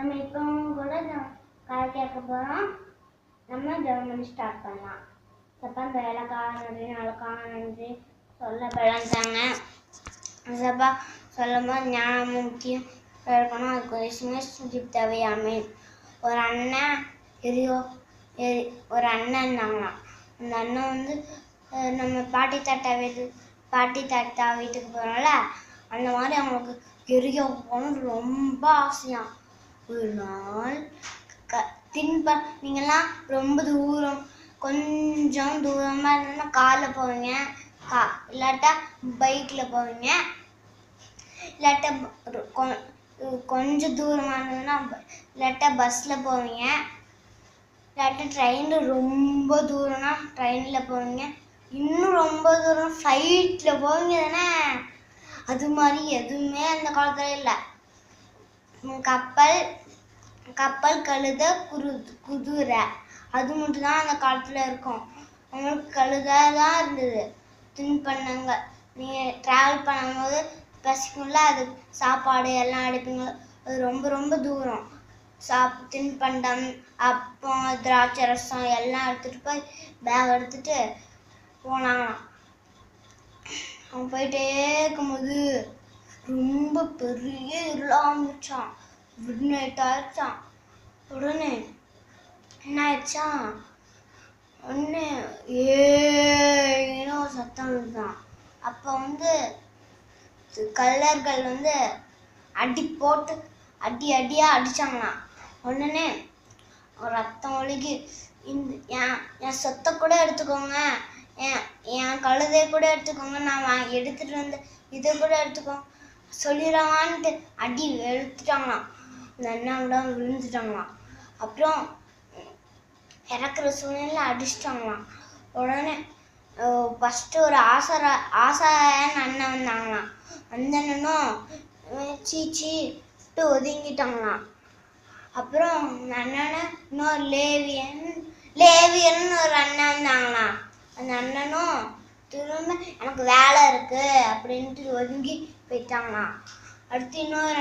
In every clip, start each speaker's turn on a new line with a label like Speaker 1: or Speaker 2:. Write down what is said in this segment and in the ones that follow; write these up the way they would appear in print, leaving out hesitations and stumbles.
Speaker 1: நம்ம இப்பவும் கூட கதை கேட்க போகிறோம். நம்ம ஜெர்மனி ஸ்டார்ட் பண்ணலாம். சப்பா இந்த வேலைக்காக நன்றி, நாளுக்காக நன்றி சொல்ல பிறந்தாங்க. சப்பா சொல்லும் போது ஞானமும் முக்கியம் இருக்கணும். அதுக்கு ஜிப் தேவையாமே ஒரு அண்ணன் ஒரு அண்ணன் இருந்தாங்களாம். அந்த அண்ணன் வந்து நம்ம பாட்டி தாத்தா வீட்டுக்கு போகிறோம்ல, அந்த மாதிரி அவங்களுக்கு எரிய போகணும்னு ரொம்ப ஆசையாம். ஒரு நாள் நீங்கள்லாம் ரொம்ப தூரம் கொஞ்சம் தூரமாக இருந்ததுன்னா காரில் போவீங்க, இல்லாட்டா பைக்கில் போவீங்க, இல்லாட்டா கொஞ்சம் தூரமாக இருந்ததுன்னா இல்லாட்டா பஸ்ஸில் போவீங்க, இல்லாட்டா ட்ரெயினில் ரொம்ப தூரம்னா ட்ரெயினில் போவீங்க, இன்னும் ரொம்ப தூரம் ஃப்ளைட்டில் போவீங்க தானே. அது மாதிரி எதுவுமே அந்த காலத்தில் இல்லை. கப்பல் கழுதை குதிரை அது மட்டும் தான் அந்த காலத்தில் இருக்கும். அவங்களுக்கு கழுதை தான் இருந்தது. தின்பண்டங்க நீங்கள் ட்ராவல் பண்ணும்போது பசிக்கும்ல, அது சாப்பாடு எல்லாம் எடுப்பீங்க. அது ரொம்ப ரொம்ப தூரம். தின்பண்டம், அப்பம், திராட்சை ரசம் எல்லாம் எடுத்துகிட்டு போய் பேக் எடுத்துகிட்டு போனாங்களாம். அவன் போயிட்டே இருக்கும்போது ரொம்ப பெரிய இருளாக ஆரம்பிச்சான். குட் நைட் ஆயிடுச்சான். உடனே என்ன ஆயிடுச்சான், உடனே ஏன்னு சத்தம் இருந்தான். அப்போ வந்து கள்ளர்கள் வந்து அடியா அடிச்சாங்களாம். உடனே ரத்தம் ஒழுகி என் சொத்தை கூட எடுத்துக்கோங்க, என் கழுதையை கூட எடுத்துக்கோங்க, நான் எடுத்துட்டு வந்து இதை கூட எடுத்துக்கோங்க சொல்லிடுவான்ட்டு அடி வெளுத்துட்டாங்களாம். அந்த அண்ணாவோட விழுந்துட்டாங்களாம். அப்புறம் இறக்குற சூழ்நிலை அடிச்சிட்டாங்களாம். உடனே ஃபஸ்ட்டு ஒரு ஆசாயன் அண்ணன் வந்தாங்களாம். அந்த அண்ணனும் சீச்சிட்டு ஒதுங்கிட்டாங்களாம். அப்புறம் அந்த அண்ணனை இன்னொரு லேவியன் ஒரு அண்ணன் வந்தாங்களாம். அந்த அண்ணனும் திரும்ப எனக்கு வேலை இருக்கு அப்படின்ட்டு ஒதுங்கி போயிட்டாங்களாம். அடுத்து இன்னொரு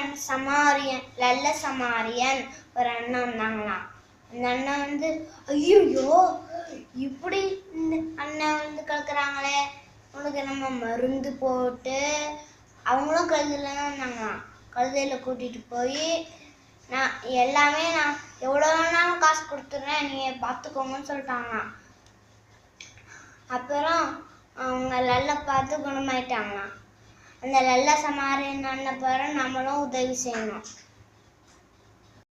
Speaker 1: நல்ல சமாரியன் ஒரு அண்ணன் வந்தாங்களாம். அந்த அண்ணன் வந்து ஐயோ இப்படி இந்த அண்ணன் வந்து கலக்குறாங்களே, உனக்கு நம்ம மருந்து போட்டு அவங்களும் கழுதையில தான் வந்தாங்களாம். கழுதையில கூட்டிட்டு போய் நான் எவ்வளோ வேணாலும் காசு கொடுத்துட்றேன், நீங்கள் பார்த்துக்கோங்கன்னு சொல்லிட்டாங்களாம். அப்புறம் அவங்க நல்லா பார்த்து குணமாயிட்டாங்களாம். அந்த நல்ல சமாரியன் அண்ணன் நம்மளும் உதவி செய்யணும்.